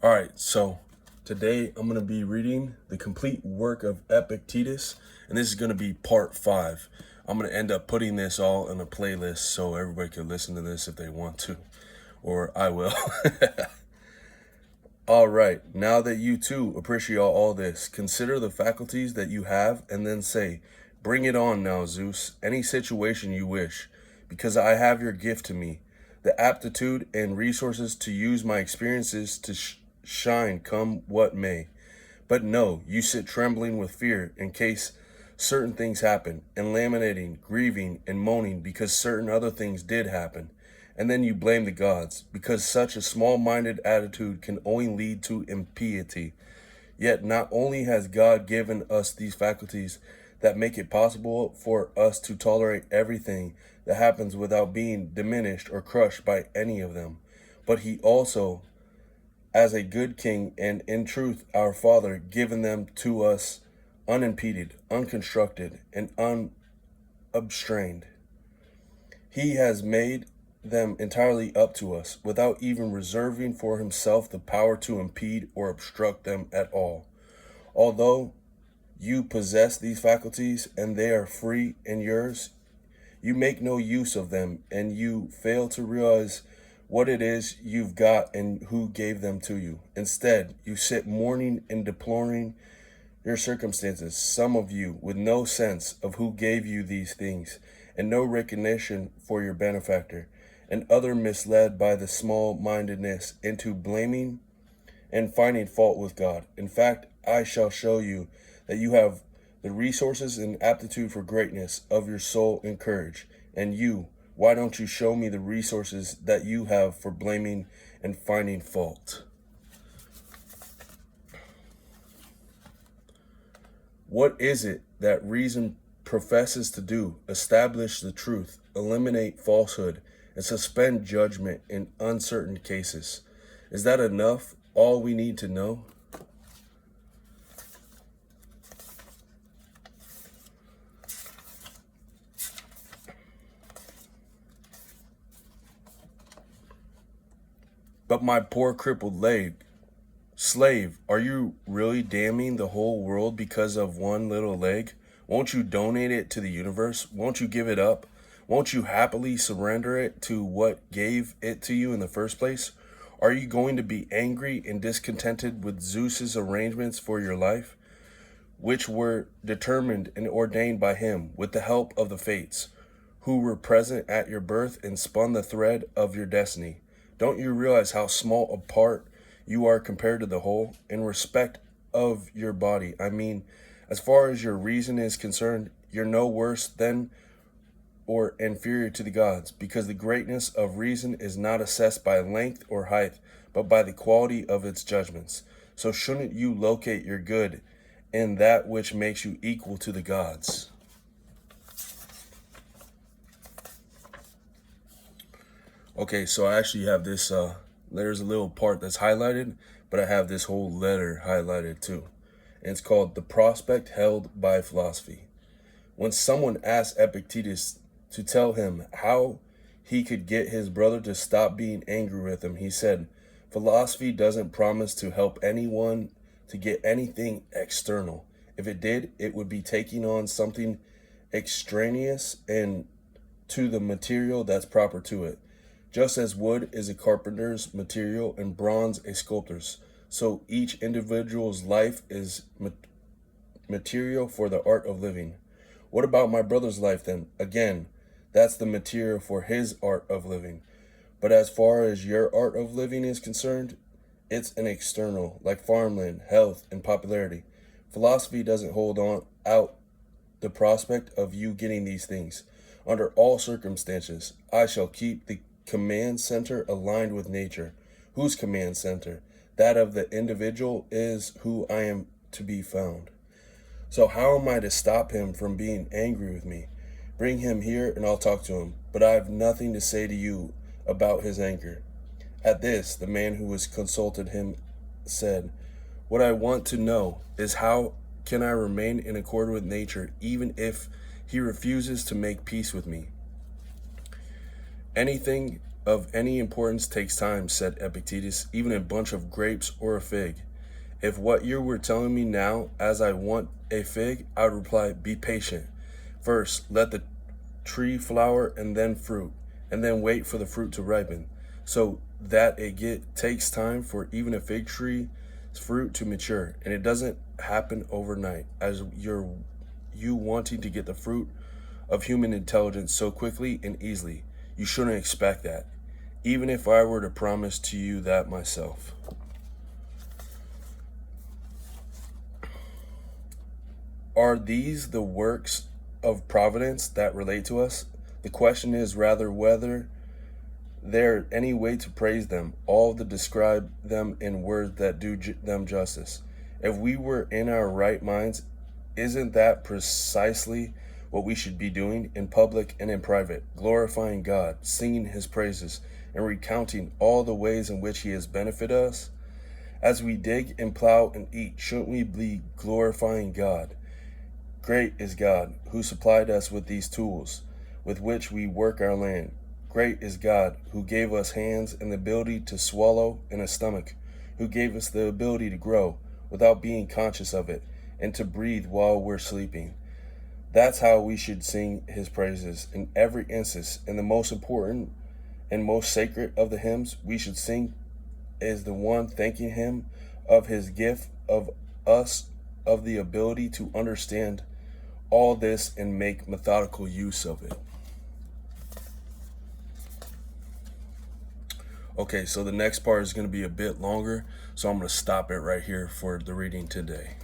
All right, so today I'm going to be reading the complete work of Epictetus, and this is going to be part 5. I'm going to end up putting this all in a playlist so everybody can listen to this if they want to, or I will. All right, now that you too appreciate all this, consider the faculties that you have and then say, "Bring it on now, Zeus, any situation you wish, because I have your gift to me, the aptitude and resources to use my experiences to shine come what may. But no, you sit trembling with fear in case certain things happen, and laminating, grieving, and moaning because certain other things did happen. And then you blame the gods, because such a small-minded attitude can only lead to impiety. Yet not only has God given us these faculties that make it possible for us to tolerate everything that happens without being diminished or crushed by any of them, but he also, as a good king and in truth our Father, given them to us unimpeded, unconstructed, and unobstrained. He has made them entirely up to us, without even reserving for himself the power to impede or obstruct them at all. Although you possess these faculties and they are free and yours, you make no use of them, and you fail to realize what it is you've got and who gave them to you. Instead, you sit mourning and deploring your circumstances, some of you with no sense of who gave you these things, and no recognition for your benefactor, and other misled by the small-mindedness into blaming and finding fault with God. In fact, I shall show you that you have the resources and aptitude for greatness of your soul and courage. And you, why don't you show me the resources that you have for blaming and finding fault? What is it that reason professes to do? Establish the truth, eliminate falsehood, and suspend judgment in uncertain cases. Is that enough? All we need to know? But my poor crippled leg, slave, are you really damning the whole world because of one little leg? Won't you donate it to the universe? Won't you give it up? Won't you happily surrender it to what gave it to you in the first place? Are you going to be angry and discontented with Zeus's arrangements for your life, which were determined and ordained by him with the help of the fates, who were present at your birth and spun the thread of your destiny? Don't you realize how small a part you are compared to the whole? In respect of your body, I mean, as far as your reason is concerned, you're no worse than or inferior to the gods, because the greatness of reason is not assessed by length or height, but by the quality of its judgments. So shouldn't you locate your good in that which makes you equal to the gods? Okay, so I actually have this, there's a little part that's highlighted, but I have this whole letter highlighted too. And it's called The Prospect Held by Philosophy. When someone asked Epictetus to tell him how he could get his brother to stop being angry with him, he said, "Philosophy doesn't promise to help anyone to get anything external. If it did, it would be taking on something extraneous and to the material that's proper to it. Just as wood is a carpenter's material and bronze a sculptor's, so each individual's life is material for the art of living. What about my brother's life then? Again, that's the material for his art of living. But as far as your art of living is concerned, it's an external, like farmland, health, and popularity. Philosophy doesn't hold on out the prospect of you getting these things. Under all circumstances, I shall keep the command center aligned with nature. Whose command center? That of the individual is who I am to be found. So how am I to stop him from being angry with me? Bring him here and I'll talk to him, but I have nothing to say to you about his anger." At this, the man who was consulted him said, "What I want to know is how can I remain in accord with nature even if he refuses to make peace with me? Anything of any importance takes time, said Epictetus, even a bunch of grapes or a fig. If what you were telling me now, as I want a fig, I would reply, be patient. First, let the tree flower and then fruit, and then wait for the fruit to ripen, so that takes time for even a fig tree's fruit to mature, and it doesn't happen overnight, as you wanting to get the fruit of human intelligence so quickly and easily. You shouldn't expect that, even if I were to promise to you that myself. Are these the works of providence that relate to us? The question is rather whether there any way to praise them, all to describe them in words that do them justice. If we were in our right minds, isn't that precisely what we should be doing in public and in private, glorifying God, singing his praises, and recounting all the ways in which he has benefited us? As we dig and plow and eat, shouldn't we be glorifying God? Great is God, who supplied us with these tools, with which we work our land. Great is God, who gave us hands and the ability to swallow and a stomach, who gave us the ability to grow without being conscious of it, and to breathe while we're sleeping. That's how we should sing his praises in every instance. And the most important and most sacred of the hymns we should sing is the one thanking him of his gift of us, of the ability to understand all this and make methodical use of it. Okay, so the next part is going to be a bit longer, so I'm going to stop it right here for the reading today.